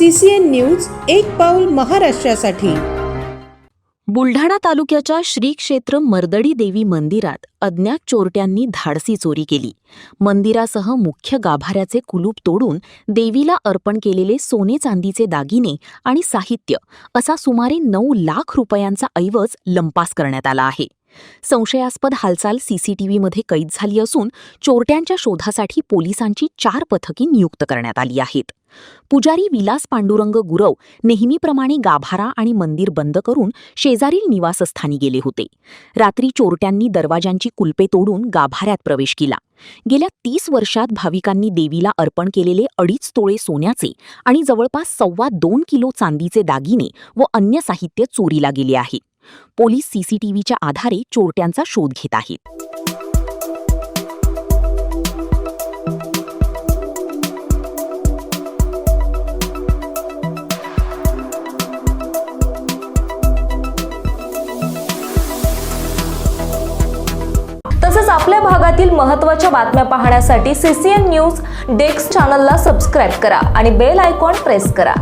CCN news एक पाऊल महाराष्ट्रासाठी। बुलढाणा तालुक्याच्या श्री क्षेत्र मर्दडी देवी मंदिरात अज्ञात चोरट्यांनी धाडसी चोरी केली। मंदिरासह मुख्य गाभाऱ्याचे कुलूप तोडून देवीला अर्पण केलेले सोने चांदीचे दागिने आणि साहित्य असा सुमारे 9 लाख रुपयांचा ऐवज लंपास करण्यात आला आहे। संशयास्पद हालचाल सीसीटीव्हीमध्ये कैद झाली असून चोरट्यांच्या शोधासाठी पोलिसांची 4 पथके नियुक्त करण्यात आली आहेत। पुजारी विलास पांडुरंग गुरव नेहमीप्रमाणे गाभारा आणि मंदिर बंद करून शेजारील निवासस्थानी गेले होते। रात्री चोरट्यांनी दरवाजांची कुलपे तोडून गाभाऱ्यात प्रवेश केला। गेल्या 30 वर्षात भाविकांनी देवीला अर्पण केलेले 2.5 तोळे सोन्याचे आणि जवळपास 2.25 किलो चांदीचे दागिने व अन्य साहित्य चोरीला गेले आहे। पोलीस सीसीटीव्हीच्या आधारे चोरट्यांचा शोध घेत आहेत। तसेच आपल्या भागातील महत्त्वाच्या बातम्या पाहण्यासाठी CCN न्यूज डेस्क चॅनलला सबस्क्राइब करा आणि बेल आयकॉन प्रेस करा।